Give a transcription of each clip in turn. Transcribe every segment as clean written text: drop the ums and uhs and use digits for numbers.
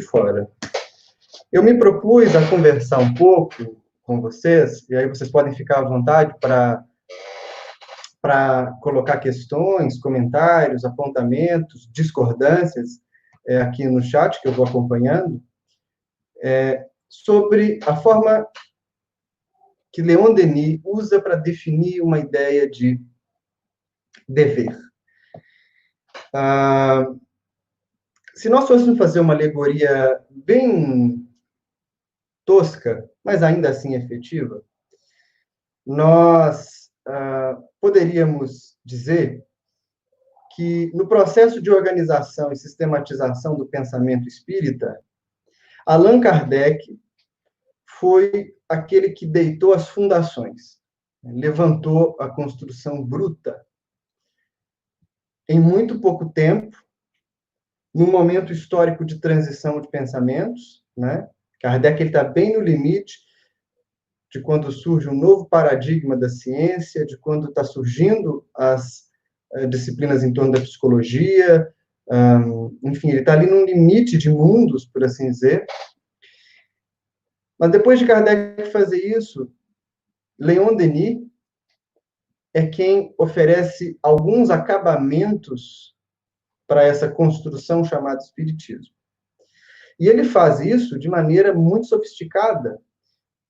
fora. Eu me propus a conversar um pouco com vocês, e aí vocês podem ficar à vontade para colocar questões, comentários, apontamentos, discordâncias aqui no chat, que eu vou acompanhando, sobre a forma que Leon Denis usa para definir uma ideia de dever. Se nós fôssemos fazer uma alegoria bem tosca, mas ainda assim efetiva, nós poderíamos dizer que no processo de organização e sistematização do pensamento espírita, Allan Kardec foi aquele que deitou as fundações, levantou a construção bruta. Em muito pouco tempo, num momento histórico de transição de pensamentos, né? Kardec está bem no limite de quando surge um novo paradigma da ciência, de quando está surgindo as disciplinas em torno da psicologia, enfim, ele está ali num limite de mundos, por assim dizer. Mas depois de Kardec fazer isso, Leon Denis é quem oferece alguns acabamentos para essa construção chamada espiritismo. E ele faz isso de maneira muito sofisticada.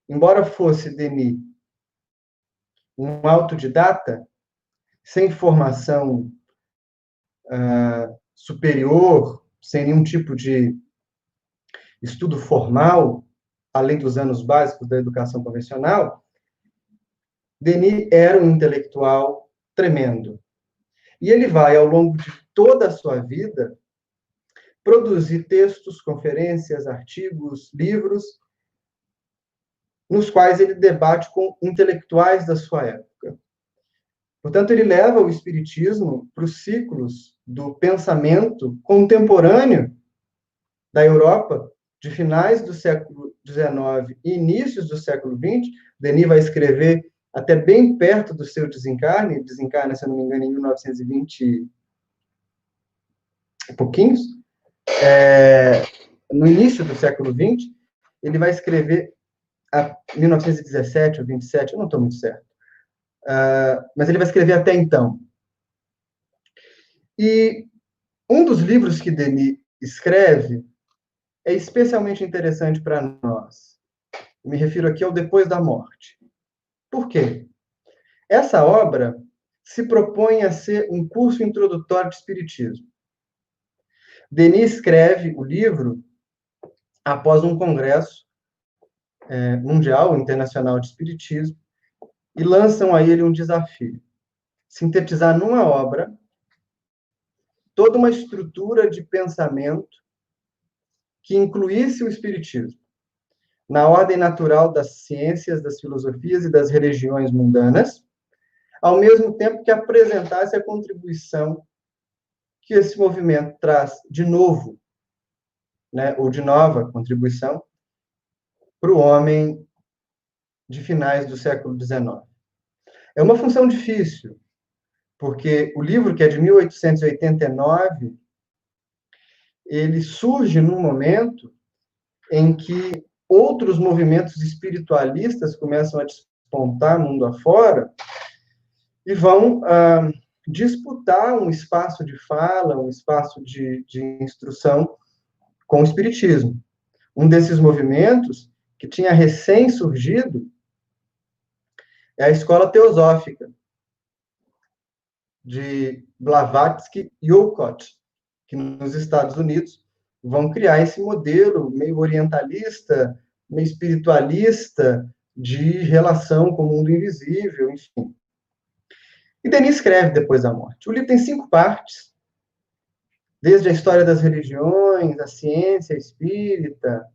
Embora fosse Denis um autodidata, sem formação superior, sem nenhum tipo de estudo formal, além dos anos básicos da educação convencional, Denis era um intelectual tremendo. E ele vai, ao longo de toda a sua vida, produzir textos, conferências, artigos, livros, nos quais ele debate com intelectuais da sua época. Portanto, ele leva o espiritismo para os ciclos do pensamento contemporâneo da Europa, de finais do século XIX e inícios do século XX. Denis vai escrever até bem perto do seu desencarne, se eu não me engano, em 1920 e pouquinhos, no início do século XX, ele vai escrever a 1917 ou 27, eu não estou muito certo, mas ele vai escrever até então. E um dos livros que Denis escreve é especialmente interessante para nós. Eu me refiro aqui ao Depois da Morte. Por quê? Essa obra se propõe a ser um curso introdutório de espiritismo. Denis escreve o livro após um congresso mundial, internacional de espiritismo, e lançam a ele um desafio: sintetizar numa obra toda uma estrutura de pensamento que incluísse o espiritismo na ordem natural das ciências, das filosofias e das religiões mundanas, ao mesmo tempo que apresentasse a contribuição que esse movimento traz de novo, né, ou de nova contribuição, para o homem de finais do século XIX. É uma função difícil, porque o livro, que é de 1889, ele surge num momento em que outros movimentos espiritualistas começam a despontar mundo afora e vão disputar um espaço de fala, um espaço de instrução com o espiritismo. Um desses movimentos, que tinha recém-surgido, é a Escola Teosófica, de Blavatsky e Olcott, que nos Estados Unidos vão criar esse modelo meio orientalista, meio espiritualista, de relação com o mundo invisível, enfim. E Denis escreve Depois da Morte. O livro tem 5 partes, desde a história das religiões, a ciência espírita,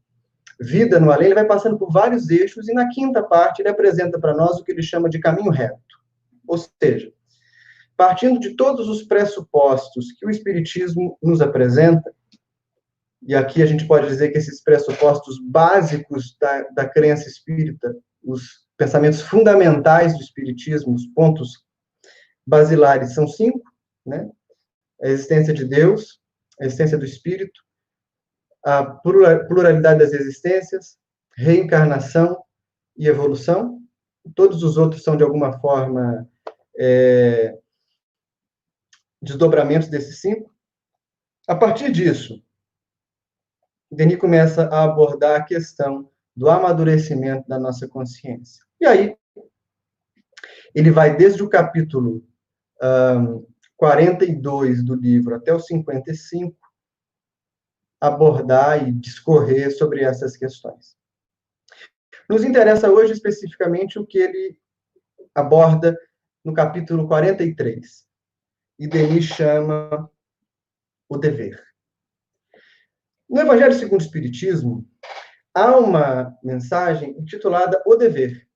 vida no além. Ele vai passando por vários eixos, e na 5ª parte ele apresenta para nós o que ele chama de caminho reto. Ou seja, partindo de todos os pressupostos que o espiritismo nos apresenta, e aqui a gente pode dizer que esses pressupostos básicos da crença espírita, os pensamentos fundamentais do espiritismo, os pontos basilares são 5, né? A existência de Deus, a existência do espírito, a pluralidade das existências, reencarnação e evolução. Todos os outros são, de alguma forma, desdobramentos desses 5. A partir disso, Denis começa a abordar a questão do amadurecimento da nossa consciência. E aí, ele vai desde o capítulo 42 do livro até o 55, abordar e discorrer sobre essas questões. Nos interessa hoje, especificamente, o que ele aborda no capítulo 43. E Denis chama o dever. No Evangelho segundo o Espiritismo, há uma mensagem intitulada O Dever.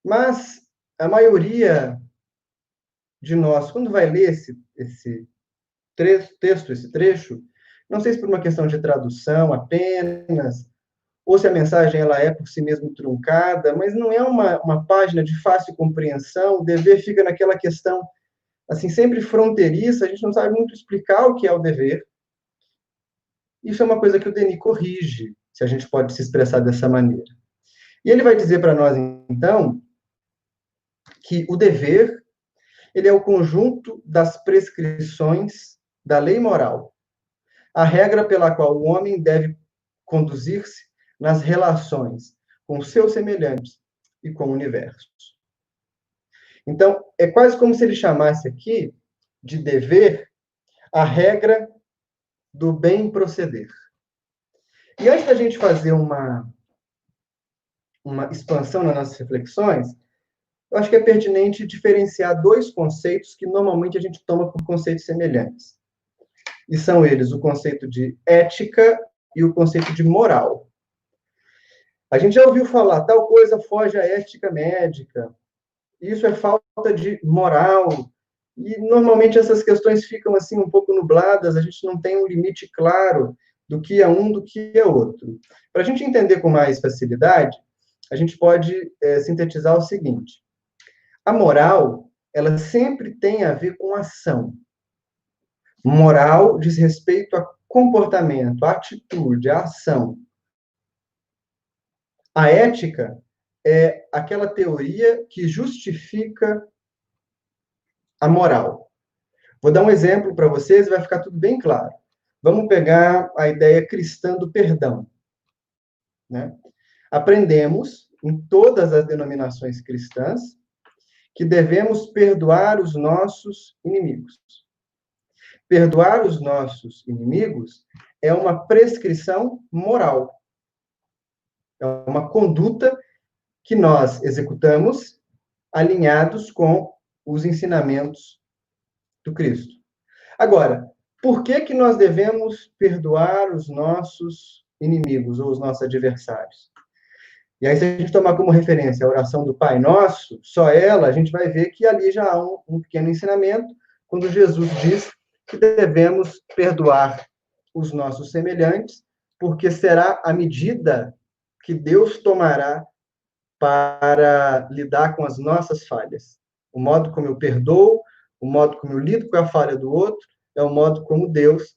Mas a maioria de nós, quando vai ler esse texto, esse trecho, não sei se por uma questão de tradução apenas, ou se a mensagem ela é por si mesmo truncada, mas não é uma página de fácil compreensão, o dever fica naquela questão, assim, sempre fronteiriça, a gente não sabe muito explicar o que é o dever. Isso é uma coisa que o Denis corrige, se a gente pode se expressar dessa maneira. E ele vai dizer para nós, então, que o dever, ele é o conjunto das prescrições da lei moral, a regra pela qual o homem deve conduzir-se nas relações com seus semelhantes e com o universo. Então, é quase como se ele chamasse aqui de dever a regra do bem proceder. E antes da gente fazer uma expansão nas nossas reflexões, eu acho que é pertinente diferenciar 2 conceitos que normalmente a gente toma por conceitos semelhantes. E são eles o conceito de ética e o conceito de moral. A gente já ouviu falar, tal coisa foge à ética médica, isso é falta de moral, e normalmente essas questões ficam assim um pouco nubladas, a gente não tem um limite claro do que é um, do que é outro. Para a gente entender com mais facilidade, a gente pode sintetizar o seguinte: a moral, ela sempre tem a ver com ação. Moral diz respeito a comportamento, a atitude, a ação. A ética é aquela teoria que justifica a moral. Vou dar um exemplo para vocês e vai ficar tudo bem claro. Vamos pegar a ideia cristã do perdão. Né? Aprendemos, em todas as denominações cristãs, que devemos perdoar os nossos inimigos. Perdoar os nossos inimigos é uma prescrição moral. É uma conduta que nós executamos alinhados com os ensinamentos do Cristo. Agora, por que nós devemos perdoar os nossos inimigos ou os nossos adversários? E aí, se a gente tomar como referência a oração do Pai Nosso, só ela, a gente vai ver que ali já há um pequeno ensinamento, quando Jesus diz que devemos perdoar os nossos semelhantes, porque será a medida que Deus tomará para lidar com as nossas falhas. O modo como eu perdoo, o modo como eu lido com a falha do outro, é o modo como Deus,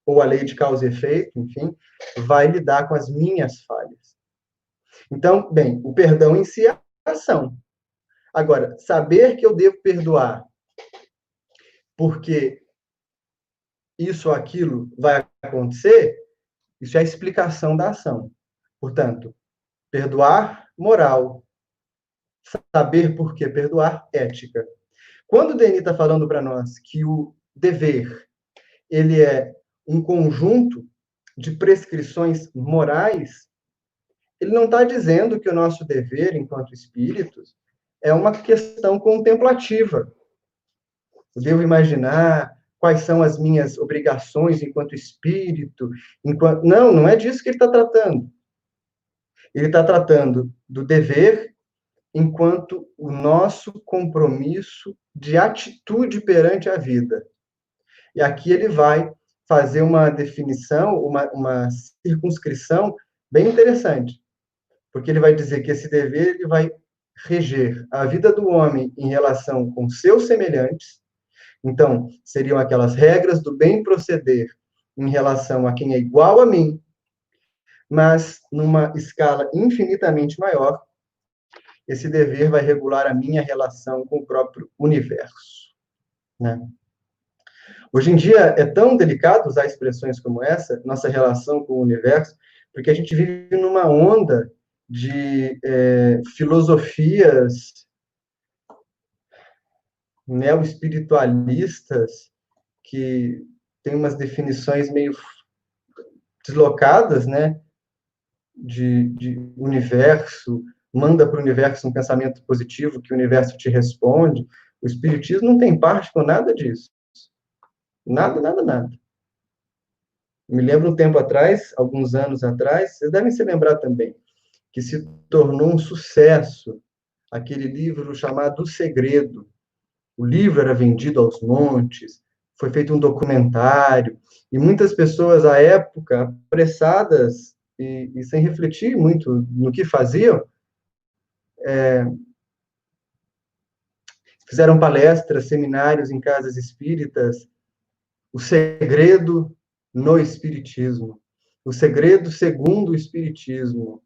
ou a lei de causa e efeito, enfim, vai lidar com as minhas falhas. Então, bem, o perdão em si é ação. Agora, saber que eu devo perdoar porque isso ou aquilo vai acontecer, isso é a explicação da ação. Portanto, perdoar, moral. Saber por que perdoar, ética. Quando o Denis está falando para nós que o dever, ele é um conjunto de prescrições morais, ele não está dizendo que o nosso dever, enquanto espíritos, é uma questão contemplativa. Eu devo imaginar quais são as minhas obrigações enquanto espírito. Não, não é disso que ele está tratando. Ele está tratando do dever enquanto o nosso compromisso de atitude perante a vida. E aqui ele vai fazer uma definição, uma circunscrição bem interessante, porque ele vai dizer que esse dever ele vai reger a vida do homem em relação com seus semelhantes. Então, seriam aquelas regras do bem proceder em relação a quem é igual a mim, mas numa escala infinitamente maior, esse dever vai regular a minha relação com o próprio universo, né? Hoje em dia é tão delicado usar expressões como essa, nossa relação com o universo, porque a gente vive numa onda de filosofias neo-espiritualistas que têm umas definições meio deslocadas, né, de universo, manda para o universo um pensamento positivo que o universo te responde. O espiritismo não tem parte com nada disso. Nada, nada, nada. Me lembro um tempo atrás, alguns anos atrás, vocês devem se lembrar também, que se tornou um sucesso aquele livro chamado O Segredo. O livro era vendido aos montes, foi feito um documentário, e muitas pessoas à época, apressadas e sem refletir muito no que faziam, fizeram palestras, seminários em casas espíritas, o segredo no espiritismo, o segredo segundo o espiritismo.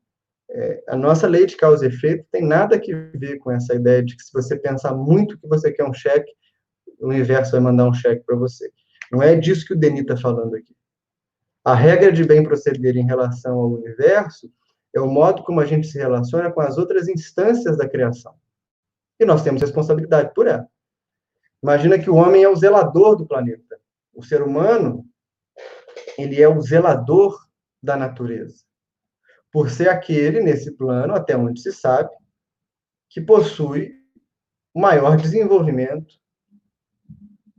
A nossa lei de causa e efeito tem nada a ver com essa ideia de que se você pensar muito que você quer um cheque, o universo vai mandar um cheque para você. Não é disso que o Denis está falando aqui. A regra de bem proceder em relação ao universo é o modo como a gente se relaciona com as outras instâncias da criação. E nós temos responsabilidade por ela. Imagina que o homem é o zelador do planeta. O ser humano, ele é o zelador da natureza. Por ser aquele, nesse plano, até onde se sabe, que possui o maior desenvolvimento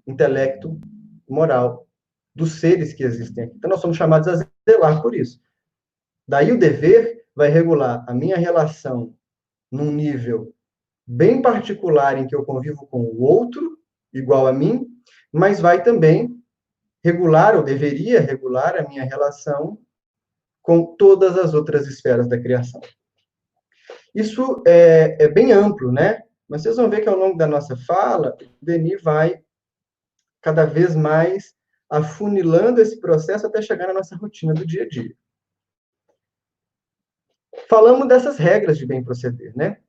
intelecto, moral dos seres que existem aqui. Então, nós somos chamados a zelar por isso. Daí o dever vai regular a minha relação num nível bem particular em que eu convivo com o outro, igual a mim, mas vai também regular, ou deveria regular, a minha relação com todas as outras esferas da criação. Isso é bem amplo, né? Mas vocês vão ver que ao longo da nossa fala, o Denis vai cada vez mais afunilando esse processo até chegar na nossa rotina do dia a dia. Falamos dessas regras de bem proceder, né?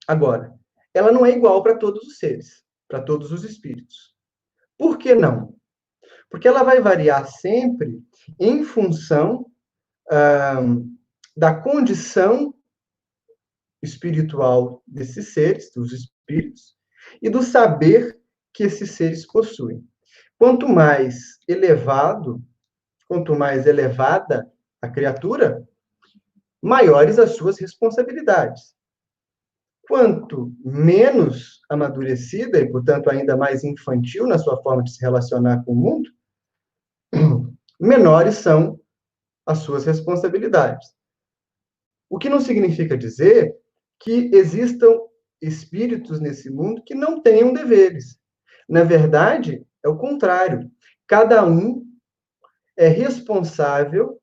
Agora, ela não é igual para todos os seres, para todos os espíritos. Por que não? Porque ela vai variar sempre em função da condição espiritual desses seres, dos espíritos, e do saber que esses seres possuem. Quanto mais elevada a criatura, maiores as suas responsabilidades. Quanto menos amadurecida e, portanto, ainda mais infantil na sua forma de se relacionar com o mundo, menores são as suas responsabilidades. O que não significa dizer que existam espíritos nesse mundo que não tenham deveres. Na verdade, é o contrário. Cada um é responsável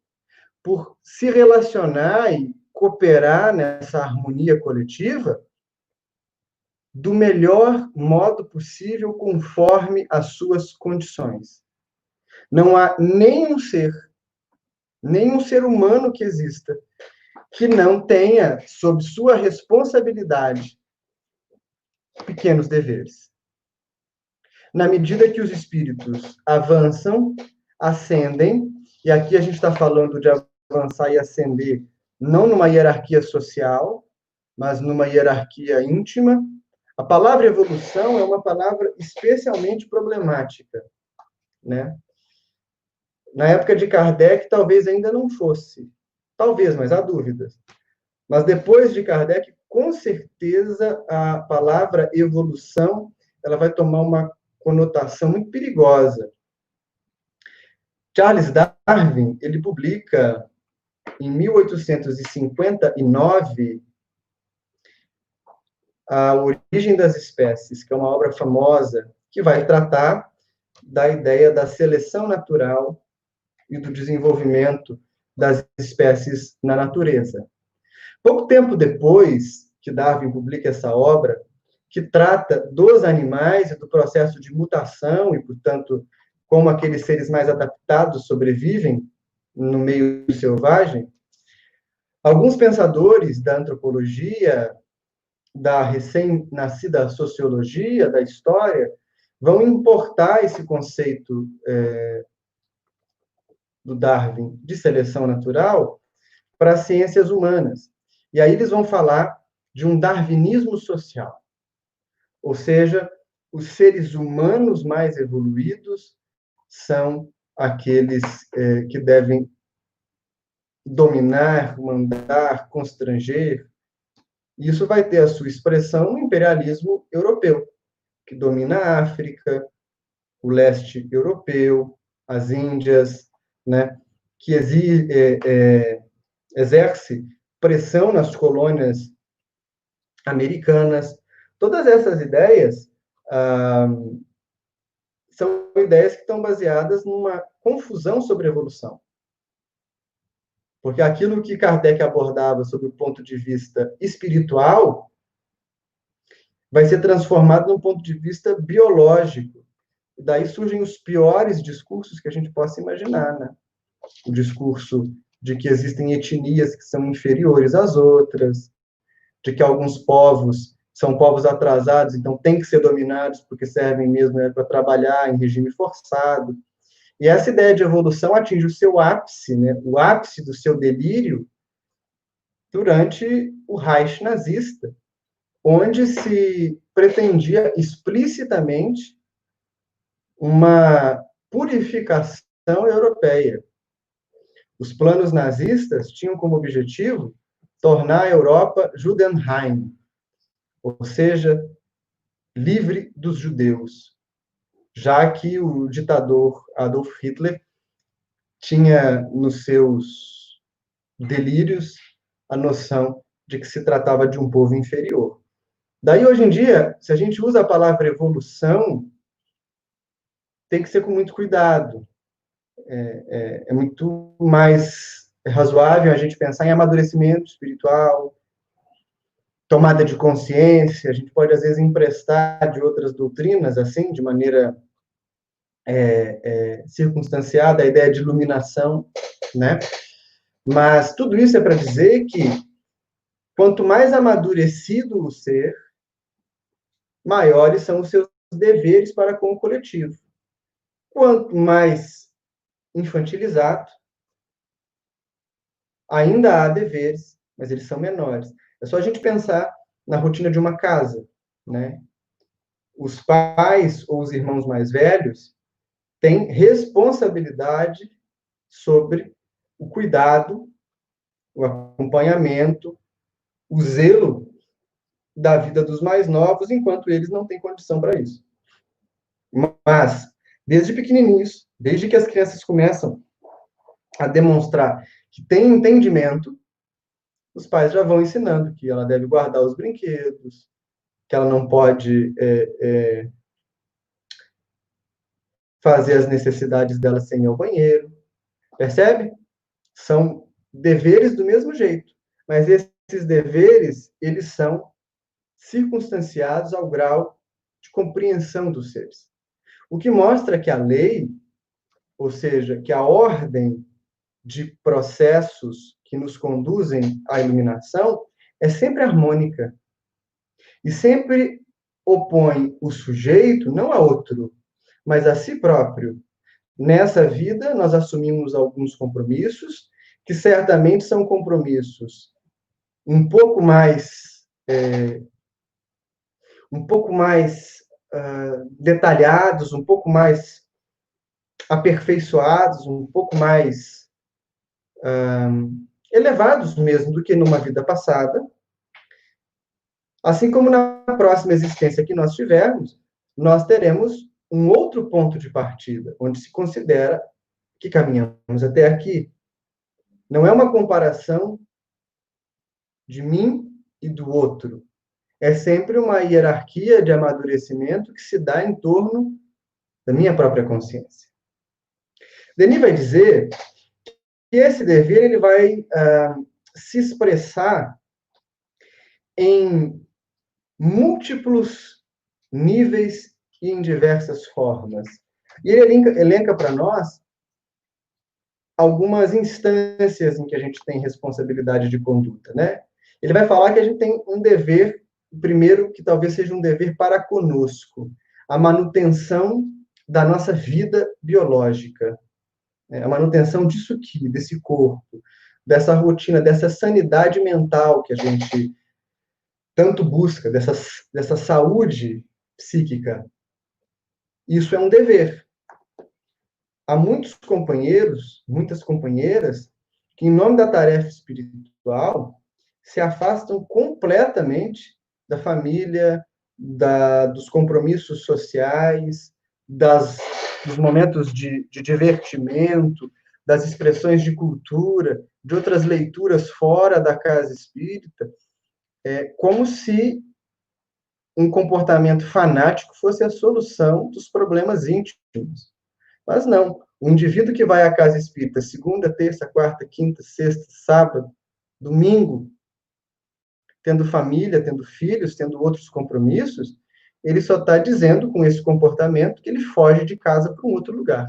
por se relacionar e cooperar nessa harmonia coletiva do melhor modo possível, conforme as suas condições. Não há nenhum ser humano que exista, que não tenha, sob sua responsabilidade, pequenos deveres. Na medida que os espíritos avançam, ascendem, e aqui a gente está falando de avançar e ascender, não numa hierarquia social, mas numa hierarquia íntima. A palavra evolução é uma palavra especialmente problemática, né? Na época de Kardec, talvez ainda não fosse. Talvez, mas há dúvidas. Mas depois de Kardec, com certeza, a palavra evolução ela vai tomar uma conotação muito perigosa. Charles Darwin, ele publica em 1859 A Origem das Espécies, que é uma obra famosa que vai tratar da ideia da seleção natural e do desenvolvimento das espécies na natureza. Pouco tempo depois que Darwin publica essa obra, que trata dos animais e do processo de mutação e, portanto, como aqueles seres mais adaptados sobrevivem no meio selvagem, alguns pensadores da antropologia, da recém-nascida sociologia, da história, vão importar esse conceito do Darwin de seleção natural para as ciências humanas. E aí eles vão falar de um darwinismo social, ou seja, os seres humanos mais evoluídos são aqueles que devem dominar, mandar, constranger. Isso vai ter a sua expressão no imperialismo europeu, que domina a África, o leste europeu, as Índias, né, que exerce pressão nas colônias americanas. Todas essas ideias são ideias que estão baseadas numa confusão sobre evolução. Porque aquilo que Kardec abordava sob o ponto de vista espiritual vai ser transformado num ponto de vista biológico. E daí surgem os piores discursos que a gente possa imaginar, né? O discurso de que existem etnias que são inferiores às outras, de que alguns povos são povos atrasados, então têm que ser dominados porque servem mesmo para trabalhar em regime forçado. E essa ideia de evolução atinge o seu ápice, né? O ápice do seu delírio durante o Reich nazista, onde se pretendia explicitamente uma purificação europeia. Os planos nazistas tinham como objetivo tornar a Europa Judenheim, ou seja, livre dos judeus, já que o ditador Adolf Hitler tinha nos seus delírios a noção de que se tratava de um povo inferior. Daí, hoje em dia, se a gente usa a palavra evolução, tem que ser com muito cuidado. É muito mais razoável a gente pensar em amadurecimento espiritual, tomada de consciência. A gente pode, às vezes, emprestar de outras doutrinas, assim, de maneira circunstanciada, a ideia de iluminação, né? Mas tudo isso é para dizer que quanto mais amadurecido o ser, maiores são os seus deveres para com o coletivo. Quanto mais infantilizado, ainda há deveres, mas eles são menores. É só a gente pensar na rotina de uma casa, né? Os pais ou os irmãos mais velhos têm responsabilidade sobre o cuidado, o acompanhamento, o zelo da vida dos mais novos, enquanto eles não têm condição para isso. Mas, desde pequenininhos, desde que as crianças começam a demonstrar que têm entendimento, os pais já vão ensinando que ela deve guardar os brinquedos, que ela não pode fazer as necessidades dela sem ir ao banheiro. Percebe? São deveres do mesmo jeito, mas esses deveres, eles são circunstanciados ao grau de compreensão dos seres. O que mostra que a lei, ou seja, que a ordem de processos que nos conduzem à iluminação, é sempre harmônica. E sempre opõe o sujeito não a outro, mas a si próprio. Nessa vida, nós assumimos alguns compromissos, que certamente são compromissos um pouco mais detalhados, um pouco mais aperfeiçoados, um pouco mais elevados mesmo do que numa vida passada. Assim como na próxima existência que nós tivermos, nós teremos um outro ponto de partida, onde se considera que caminhamos até aqui. Não é uma comparação de mim e do outro. É sempre uma hierarquia de amadurecimento que se dá em torno da minha própria consciência. Denis vai dizer que esse dever ele vai se expressar em múltiplos níveis e em diversas formas. E ele elenca para nós algumas instâncias em que a gente tem responsabilidade de conduta, né? Ele vai falar que a gente tem um dever, o primeiro que talvez seja um dever para conosco, a manutenção da nossa vida biológica, né? A manutenção disso aqui, desse corpo, dessa rotina, dessa sanidade mental que a gente tanto busca, dessa saúde psíquica. Isso é um dever. Há muitos companheiros, muitas companheiras, que, em nome da tarefa espiritual, se afastam completamente da família, dos compromissos sociais, dos momentos de divertimento, das expressões de cultura, de outras leituras fora da casa espírita, como se um comportamento fanático fosse a solução dos problemas íntimos. Mas não. O indivíduo que vai à casa espírita segunda, terça, quarta, quinta, sexta, sábado, domingo, tendo família, tendo filhos, tendo outros compromissos, ele só está dizendo com esse comportamento que ele foge de casa para um outro lugar.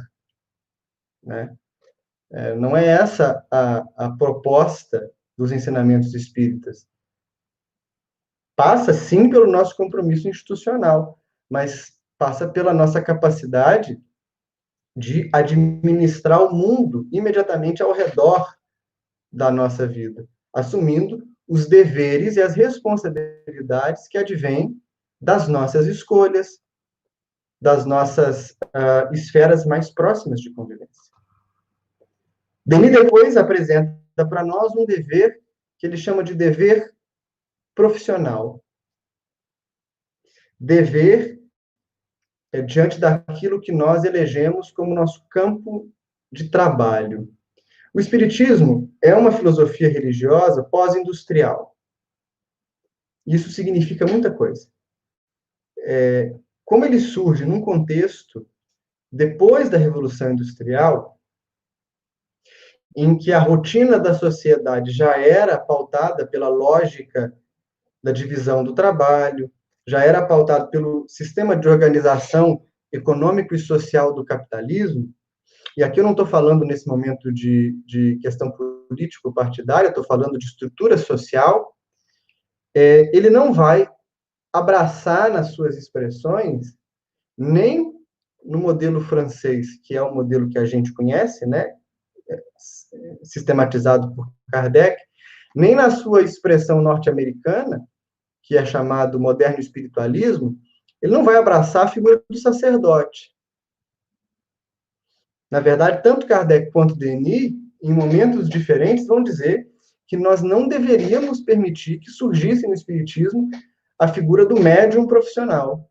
Né? Não é essa a proposta dos ensinamentos espíritas. Passa, sim, pelo nosso compromisso institucional, mas passa pela nossa capacidade de administrar o mundo imediatamente ao redor da nossa vida, assumindo os deveres e as responsabilidades que advêm das nossas escolhas, das nossas esferas mais próximas de convivência. Denis depois apresenta para nós um dever que ele chama de dever profissional. Dever diante daquilo que nós elegemos como nosso campo de trabalho. O Espiritismo é uma filosofia religiosa pós-industrial. Isso significa muita coisa. Como ele surge num contexto, depois da Revolução Industrial, em que a rotina da sociedade já era pautada pela lógica da divisão do trabalho, já era pautada pelo sistema de organização econômico e social do capitalismo, e aqui eu não estou falando nesse momento de questão político-partidária, estou falando de estrutura social, ele não vai abraçar nas suas expressões, nem no modelo francês, que é o modelo que a gente conhece, né, sistematizado por Kardec, nem na sua expressão norte-americana, que é chamado moderno espiritualismo, ele não vai abraçar a figura do sacerdote. Na verdade, tanto Kardec quanto Denis, em momentos diferentes, vão dizer que nós não deveríamos permitir que surgisse no espiritismo a figura do médium profissional,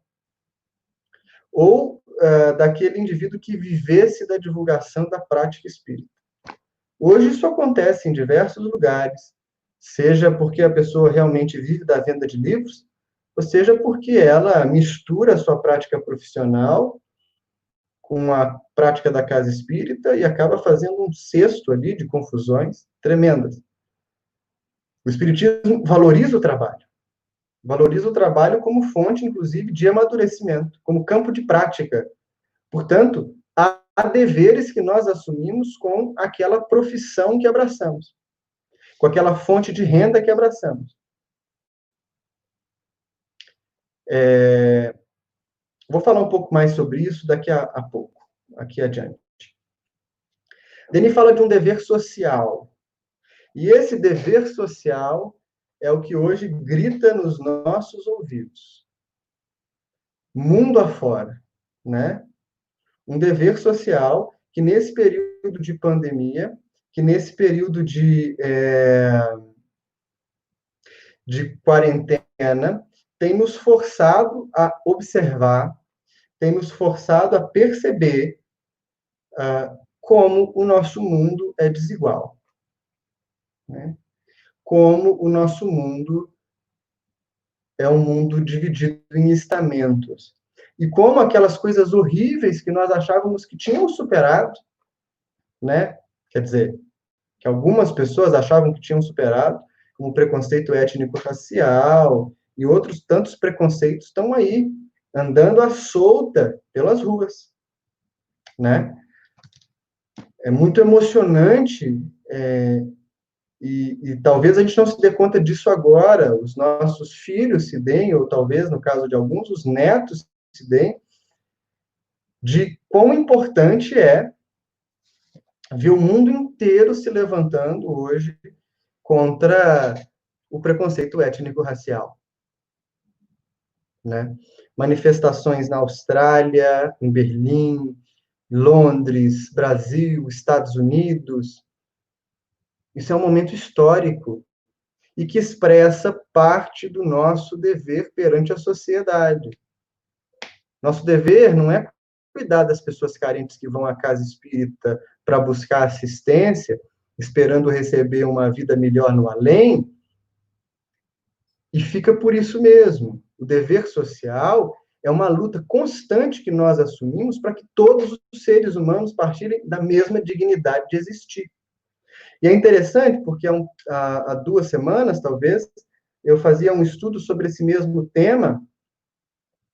ou daquele indivíduo que vivesse da divulgação da prática espírita. Hoje isso acontece em diversos lugares, seja porque a pessoa realmente vive da venda de livros, ou seja porque ela mistura a sua prática profissional com a prática da casa espírita e acaba fazendo um cesto ali de confusões tremendas. O espiritismo valoriza o trabalho como fonte, inclusive, de amadurecimento, como campo de prática. Portanto, há deveres que nós assumimos com aquela profissão que abraçamos, com aquela fonte de renda que abraçamos. Vou falar um pouco mais sobre isso daqui a pouco, aqui adiante. Denis fala de um dever social. E esse dever social é o que hoje grita nos nossos ouvidos. Mundo afora, né? Um dever social que nesse período de pandemia, que nesse período de quarentena, tem nos forçado a observar, tem nos forçado a perceber como o nosso mundo é desigual. Né? Como o nosso mundo é um mundo dividido em estamentos. E como aquelas coisas horríveis que nós achávamos que tinham superado, né? Quer dizer, que algumas pessoas achavam que tinham superado, como o preconceito étnico-racial e outros tantos preconceitos estão aí, andando à solta pelas ruas. né? É muito emocionante, e talvez a gente não se dê conta disso agora, os nossos filhos se deem, ou talvez, no caso de alguns, os netos se deem, de quão importante é ver o mundo inteiro se levantando hoje contra o preconceito étnico-racial, né? Manifestações na Austrália, em Berlim, Londres, Brasil, Estados Unidos. Isso é um momento histórico e que expressa parte do nosso dever perante a sociedade. Nosso dever não é cuidar das pessoas carentes que vão à casa espírita para buscar assistência, esperando receber uma vida melhor no além, e fica por isso mesmo. O dever social é uma luta constante que nós assumimos para que todos os seres humanos partilhem da mesma dignidade de existir. E é interessante porque há 2 semanas, talvez, eu fazia um estudo sobre esse mesmo tema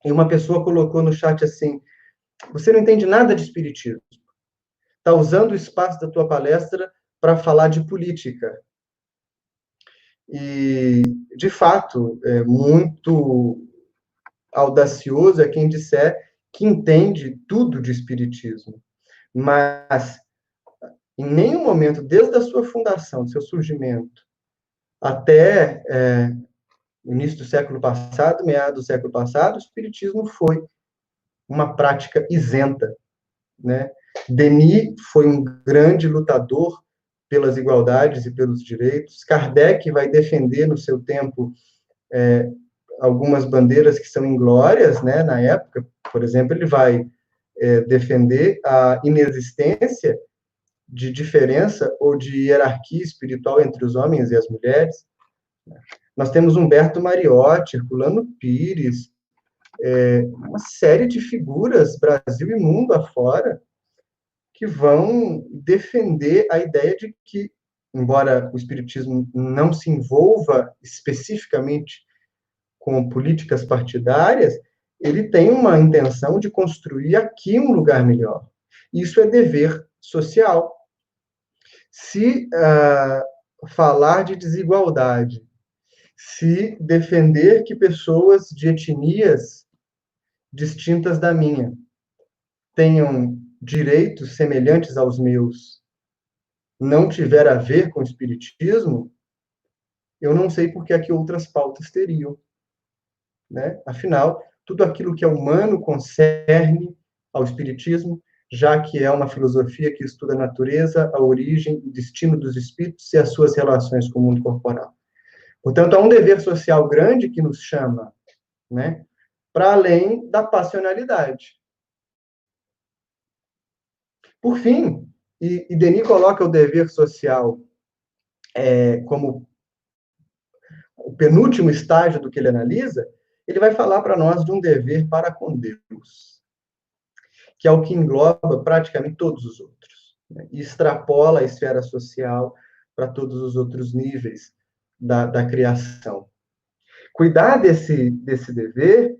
e uma pessoa colocou no chat assim: você não entende nada de espiritismo, está usando o espaço da tua palestra para falar de política. E, de fato, é muito audacioso é quem disser que entende tudo de espiritismo, mas em nenhum momento, desde a sua fundação, do seu surgimento, até o início do século passado, meados do século passado, o espiritismo foi uma prática isenta, né? Denis foi um grande lutador pelas igualdades e pelos direitos. Kardec vai defender no seu tempo algumas bandeiras que são inglórias, né? Na época, por exemplo, ele vai defender a inexistência de diferença ou de hierarquia espiritual entre os homens e as mulheres. Nós temos Humberto Mariotti, Herculano Pires, uma série de figuras, Brasil e mundo afora, que vão defender a ideia de que, embora o espiritismo não se envolva especificamente com políticas partidárias, ele tem uma intenção de construir aqui um lugar melhor. Isso é dever social. Se falar de desigualdade, se defender que pessoas de etnias distintas da minha tenham direitos semelhantes aos meus, não tiver a ver com o espiritismo, eu não sei por que aqui outras pautas teriam, né? Afinal, tudo aquilo que é humano concerne ao espiritismo, já que é uma filosofia que estuda a natureza, a origem, o destino dos espíritos e as suas relações com o mundo corporal. Portanto, há um dever social grande que nos chama, né, para além da passionalidade. Por fim, e Denis coloca o dever social como o penúltimo estágio do que ele analisa, ele vai falar para nós de um dever para com Deus, que é o que engloba praticamente todos os outros, né, e extrapola a esfera social para todos os outros níveis da criação. Cuidar desse dever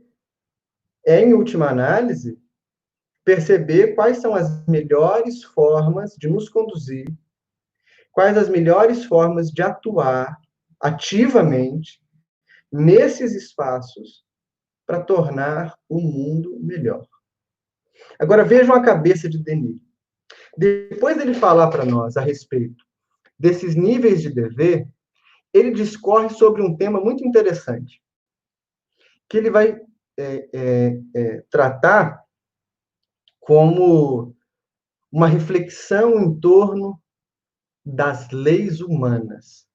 é, em última análise, perceber quais são as melhores formas de nos conduzir, quais as melhores formas de atuar ativamente nesses espaços para tornar o mundo melhor. Agora, vejam a cabeça de Denis. Depois dele falar para nós a respeito desses níveis de dever, ele discorre sobre um tema muito interessante, que ele vai tratar como uma reflexão em torno das leis humanas.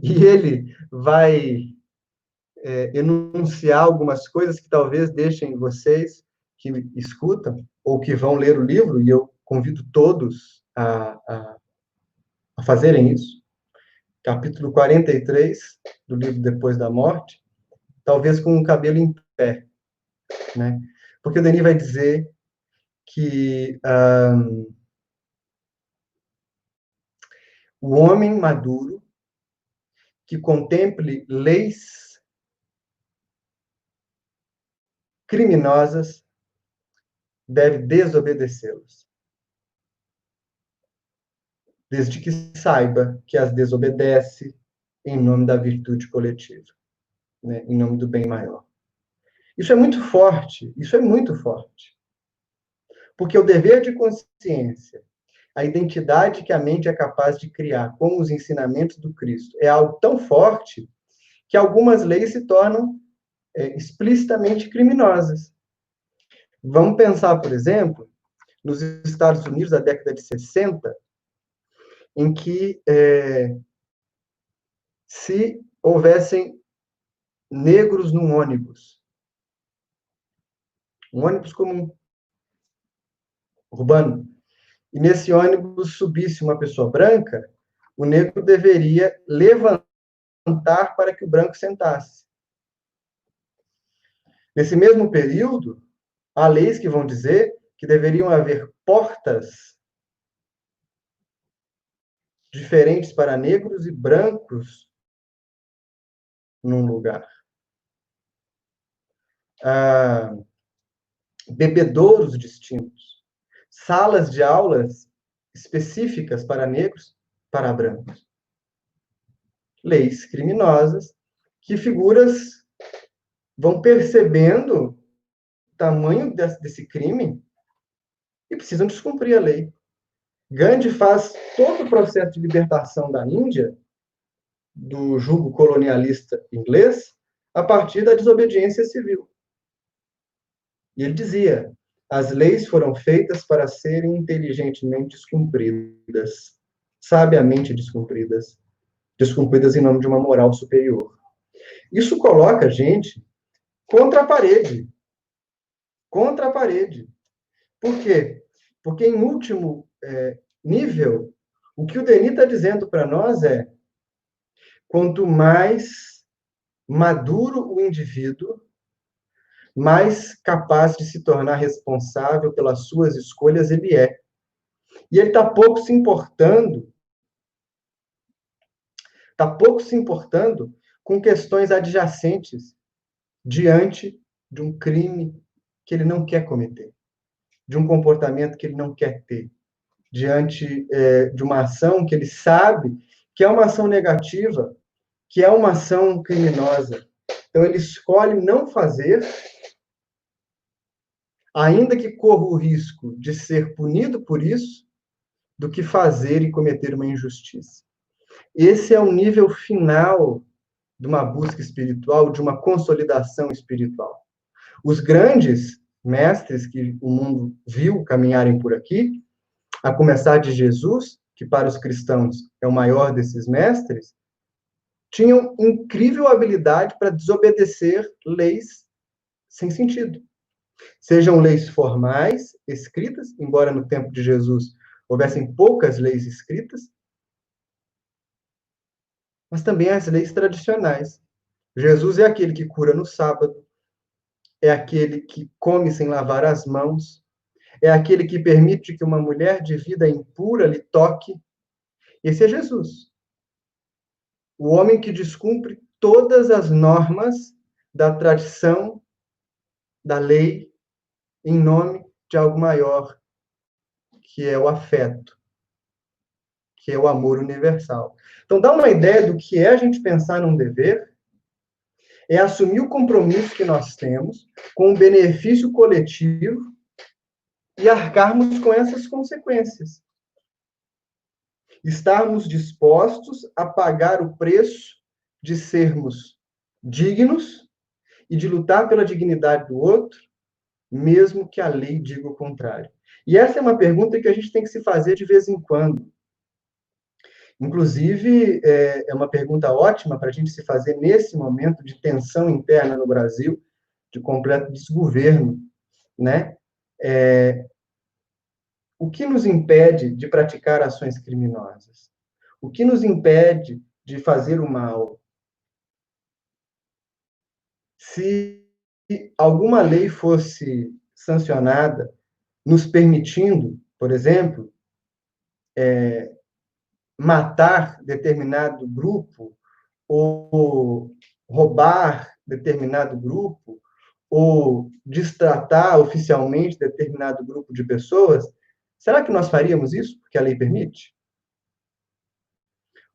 E ele vai enunciar algumas coisas que talvez deixem vocês que escutam ou que vão ler o livro, e eu convido todos a fazerem isso. Capítulo 43 do livro Depois da Morte, talvez com o cabelo em pé, né? Porque o Denis vai dizer que o homem maduro que contemple leis criminosas deve desobedecê-los, desde que saiba que as desobedece em nome da virtude coletiva, né? Em nome do bem maior. Isso é muito forte, isso é muito forte. Porque o dever de consciência, a identidade que a mente é capaz de criar com os ensinamentos do Cristo, é algo tão forte que algumas leis se tornam explicitamente criminosas. Vamos pensar, por exemplo, nos Estados Unidos da década de 60, em que se houvessem negros num ônibus, um ônibus comum, urbano, e nesse ônibus subisse uma pessoa branca, o negro deveria levantar para que o branco sentasse. Nesse mesmo período, há leis que vão dizer que deveriam haver portas diferentes para negros e brancos num lugar. Bebedouros distintos. Salas de aulas específicas para negros, para brancos. Leis criminosas que figuras vão percebendo o tamanho desse crime e precisam descumprir a lei. Gandhi faz todo o processo de libertação da Índia do jugo colonialista inglês a partir da desobediência civil. E ele dizia: as leis foram feitas para serem inteligentemente descumpridas, sabiamente descumpridas, descumpridas em nome de uma moral superior. Isso coloca a gente contra a parede. Contra a parede. Por quê? Porque, em último nível, o que o Denis está dizendo para nós é: quanto mais maduro o indivíduo, mais capaz de se tornar responsável pelas suas escolhas ele é. E ele está pouco se importando com questões adjacentes diante de um crime que ele não quer cometer, de um comportamento que ele não quer ter, diante de uma ação que ele sabe que é uma ação negativa, que é uma ação criminosa. Então, ele escolhe não fazer, ainda que corra o risco de ser punido por isso, do que fazer e cometer uma injustiça. Esse é o nível final de uma busca espiritual, de uma consolidação espiritual. Os grandes mestres que o mundo viu caminharem por aqui, a começar de Jesus, que para os cristãos é o maior desses mestres, tinham incrível habilidade para desobedecer leis sem sentido. Sejam leis formais, escritas, embora no tempo de Jesus houvessem poucas leis escritas, mas também as leis tradicionais. Jesus é aquele que cura no sábado, é aquele que come sem lavar as mãos, é aquele que permite que uma mulher de vida impura lhe toque. Esse é Jesus. O homem que descumpre todas as normas da tradição, da lei, em nome de algo maior, que é o afeto, que é o amor universal. Então, dá uma ideia do que é a gente pensar num dever, é assumir o compromisso que nós temos com o benefício coletivo e arcarmos com essas consequências. Estarmos dispostos a pagar o preço de sermos dignos e de lutar pela dignidade do outro, mesmo que a lei diga o contrário. E essa é uma pergunta que a gente tem que se fazer de vez em quando. Inclusive, é uma pergunta ótima para a gente se fazer nesse momento de tensão interna no Brasil, de completo desgoverno, né? O que nos impede de praticar ações criminosas? O que nos impede de fazer o mal? Se alguma lei fosse sancionada, nos permitindo, por exemplo, matar determinado grupo, ou roubar determinado grupo, ou destratar oficialmente determinado grupo de pessoas, será que nós faríamos isso porque a lei permite?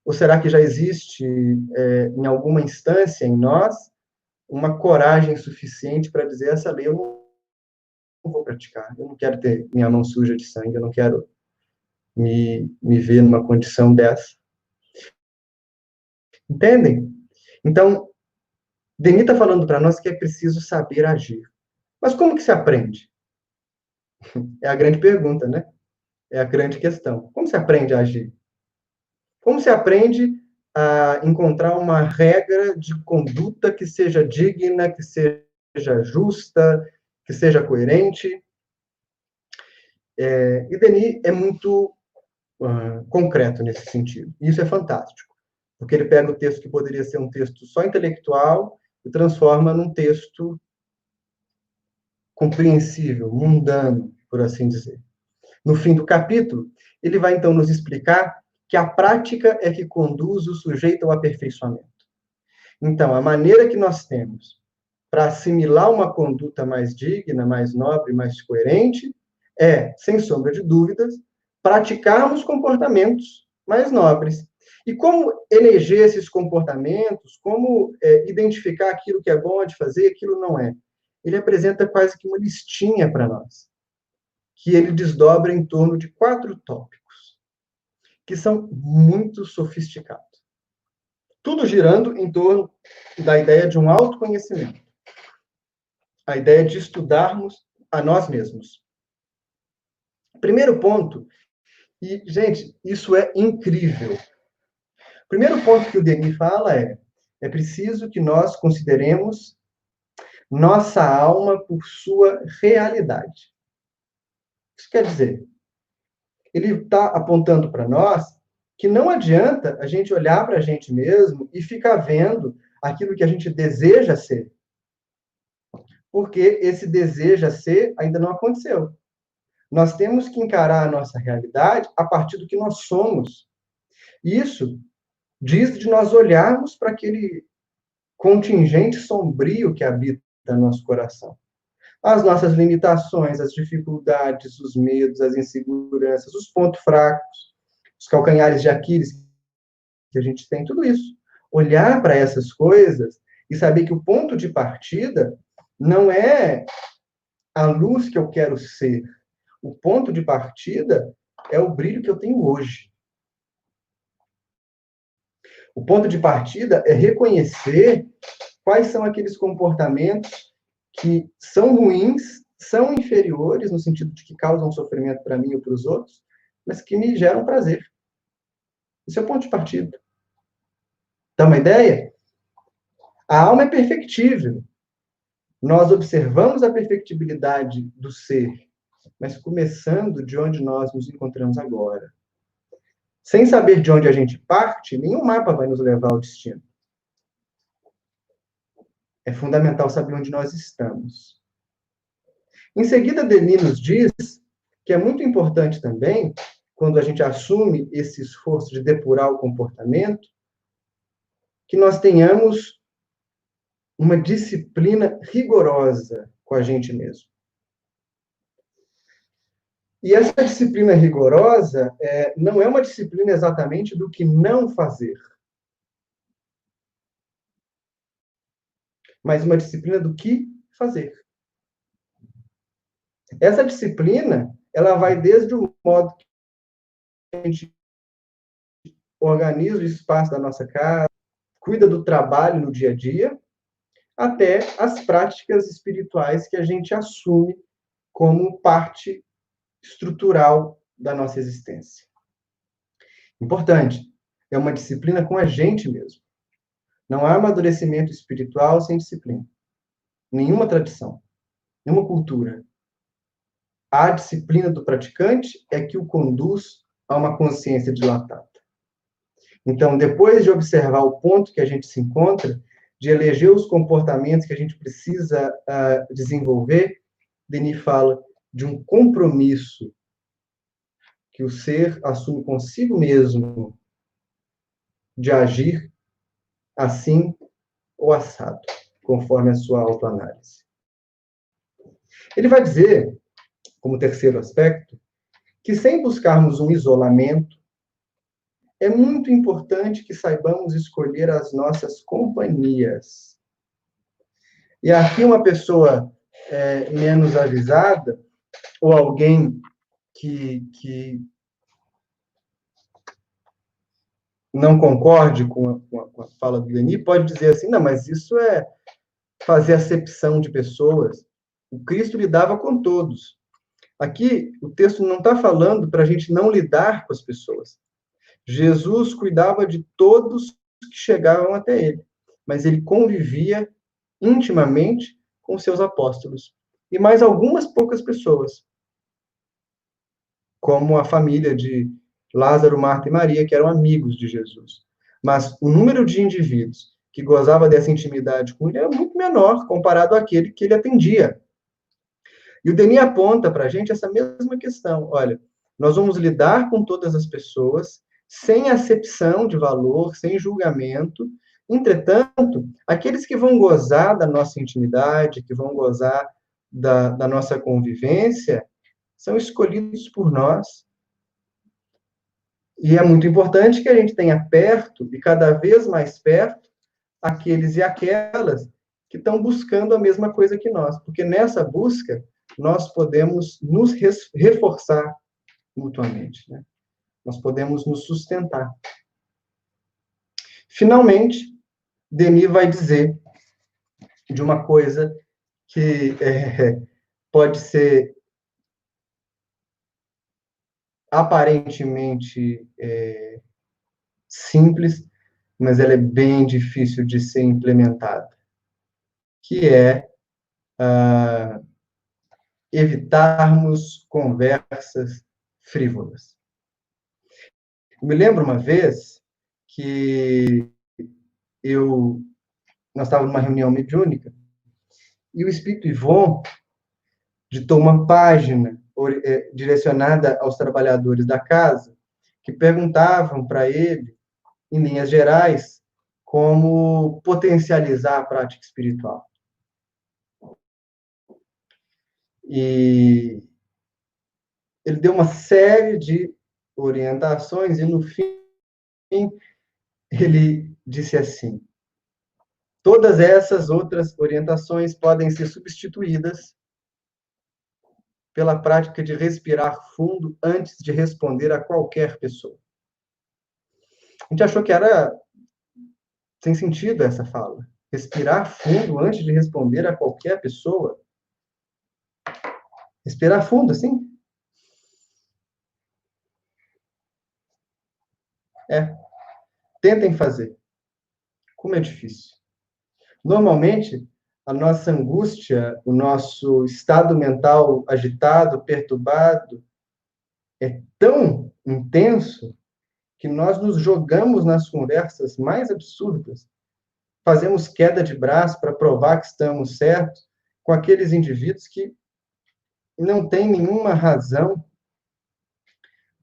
Ou será que já existe, em alguma instância em nós, uma coragem suficiente para dizer essa lei eu não vou praticar, eu não quero ter minha mão suja de sangue, eu não quero me ver numa condição dessa. Entendem? Então, Denis está falando para nós que é preciso saber agir. Mas como que se aprende? É a grande pergunta, né? É a grande questão. Como se aprende a agir? Como se aprende a encontrar uma regra de conduta que seja digna, que seja justa, que seja coerente? E Denis é muito concreto nesse sentido. E isso é fantástico, porque ele pega o texto que poderia ser um texto só intelectual e transforma num texto compreensível, mundano, por assim dizer. No fim do capítulo, ele vai então nos explicar que a prática é que conduz o sujeito ao aperfeiçoamento. Então, a maneira que nós temos para assimilar uma conduta mais digna, mais nobre, mais coerente, é, sem sombra de dúvidas, praticarmos comportamentos mais nobres. E como eleger esses comportamentos, como identificar aquilo que é bom de fazer e aquilo não é? Ele apresenta quase que uma listinha para nós, que ele desdobra em torno de 4 tópicos, que são muito sofisticados. Tudo girando em torno da ideia de um autoconhecimento, a ideia de estudarmos a nós mesmos. Primeiro ponto, e, gente, isso é incrível. O primeiro ponto que o Denis fala é preciso que nós consideremos nossa alma por sua realidade. Isso quer dizer, ele está apontando para nós que não adianta a gente olhar para a gente mesmo e ficar vendo aquilo que a gente deseja ser, porque esse deseja ser ainda não aconteceu. Nós temos que encarar a nossa realidade a partir do que nós somos. Isso diz de nós olharmos para aquele contingente sombrio que habita nosso coração. As nossas limitações, as dificuldades, os medos, as inseguranças, os pontos fracos, os calcanhares de Aquiles que a gente tem, tudo isso. Olhar para essas coisas e saber que o ponto de partida não é a luz que eu quero ser. O ponto de partida é o brilho que eu tenho hoje. O ponto de partida é reconhecer quais são aqueles comportamentos que são ruins, são inferiores, no sentido de que causam sofrimento para mim ou para os outros, mas que me geram prazer. Esse é o ponto de partida. Dá uma ideia? A alma é perfectível. Nós observamos a perfectibilidade do ser, mas começando de onde nós nos encontramos agora. Sem saber de onde a gente parte, nenhum mapa vai nos levar ao destino. É fundamental saber onde nós estamos. Em seguida, Denis nos diz que é muito importante também, quando a gente assume esse esforço de depurar o comportamento, que nós tenhamos uma disciplina rigorosa com a gente mesmo. E essa disciplina rigorosa não é uma disciplina exatamente do que não fazer, mas uma disciplina do que fazer. Essa disciplina, ela vai desde o modo que a gente organiza o espaço da nossa casa, cuida do trabalho no dia a dia, até as práticas espirituais que a gente assume como parte estrutural da nossa existência. Importante, é uma disciplina com a gente mesmo. Não há amadurecimento espiritual sem disciplina. Nenhuma tradição, nenhuma cultura. A disciplina do praticante é que o conduz a uma consciência dilatada. Então, depois de observar o ponto que a gente se encontra, de eleger os comportamentos que a gente precisa desenvolver, Denis fala de um compromisso que o ser assume consigo mesmo de agir assim ou assado, conforme a sua autoanálise. Ele vai dizer, como terceiro aspecto, que sem buscarmos um isolamento, é muito importante que saibamos escolher as nossas companhias. E aqui uma pessoa menos avisada, ou alguém que não concorde com a fala do Denis, pode dizer assim, não, mas isso é fazer acepção de pessoas. O Cristo lidava com todos. Aqui, o texto não está falando para a gente não lidar com as pessoas. Jesus cuidava de todos que chegavam até ele, mas ele convivia intimamente com seus apóstolos e mais algumas poucas pessoas, como a família de Lázaro, Marta e Maria, que eram amigos de Jesus. Mas o número de indivíduos que gozava dessa intimidade com ele era muito menor comparado àquele que ele atendia. E o Denis aponta para a gente essa mesma questão. Olha, nós vamos lidar com todas as pessoas sem acepção de valor, sem julgamento. Entretanto, aqueles que vão gozar da nossa intimidade, que vão gozar da nossa convivência, são escolhidos por nós. E é muito importante que a gente tenha perto, e cada vez mais perto, aqueles e aquelas que estão buscando a mesma coisa que nós. Porque nessa busca, nós podemos nos reforçar mutuamente, né? Nós podemos nos sustentar. Finalmente, Denis vai dizer de uma coisa que pode ser aparentemente simples, mas ela é bem difícil de ser implementada, que é evitarmos conversas frívolas. Eu me lembro uma vez que nós estávamos numa reunião mediúnica e o espírito Yvon ditou uma página direcionada aos trabalhadores da casa que perguntavam para ele, em linhas gerais, como potencializar a prática espiritual. E ele deu uma série de orientações e, no fim, ele disse assim: todas essas outras orientações podem ser substituídas pela prática de respirar fundo antes de responder a qualquer pessoa. A gente achou que era sem sentido essa fala. Respirar fundo antes de responder a qualquer pessoa. Respirar fundo, assim? Tentem fazer. Como é difícil. Normalmente, a nossa angústia, o nosso estado mental agitado, perturbado, é tão intenso que nós nos jogamos nas conversas mais absurdas, fazemos queda de braço para provar que estamos certos com aqueles indivíduos que não têm nenhuma razão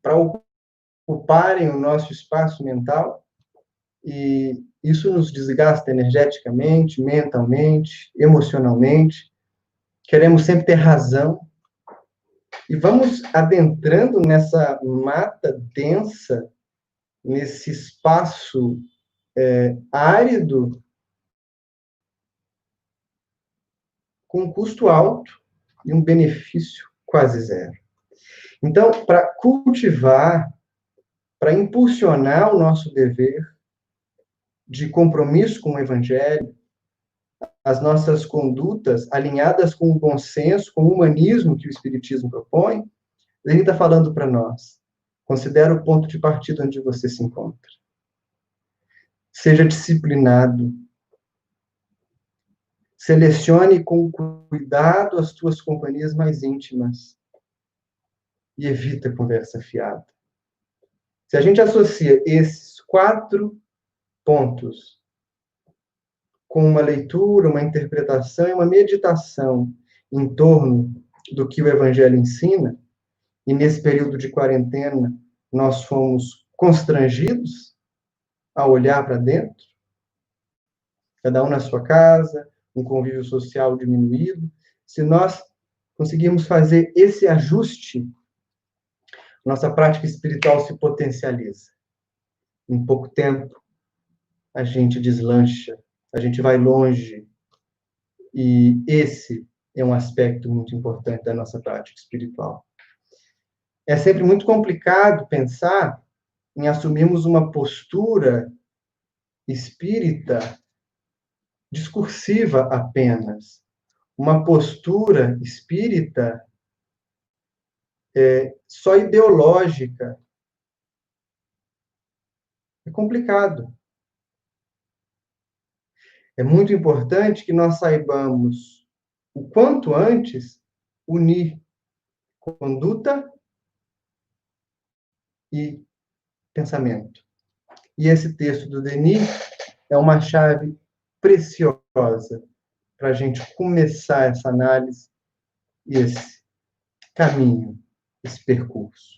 para ocuparem o nosso espaço mental, e isso nos desgasta energeticamente, mentalmente, emocionalmente. Queremos sempre ter razão. E vamos adentrando nessa mata densa, nesse espaço árido, com um custo alto e um benefício quase zero. Então, para cultivar, para impulsionar o nosso dever de compromisso com o Evangelho, as nossas condutas alinhadas com o bom senso, com o humanismo que o Espiritismo propõe, ele está falando para nós: considere o ponto de partida onde você se encontra. Seja disciplinado. Selecione com cuidado as tuas companhias mais íntimas e evita conversa fiada. Se a gente associa esses 4 pontos com uma leitura, uma interpretação e uma meditação em torno do que o Evangelho ensina, e nesse período de quarentena nós fomos constrangidos a olhar para dentro, cada um na sua casa, um convívio social diminuído, se nós conseguimos fazer esse ajuste, nossa prática espiritual se potencializa. Em pouco tempo, a gente deslancha, a gente vai longe, e esse é um aspecto muito importante da nossa prática espiritual. É sempre muito complicado pensar em assumirmos uma postura espírita discursiva apenas, uma postura espírita só ideológica. É complicado. É muito importante que nós saibamos, o quanto antes, unir conduta e pensamento. E esse texto do Denis é uma chave preciosa para a gente começar essa análise e esse caminho, esse percurso.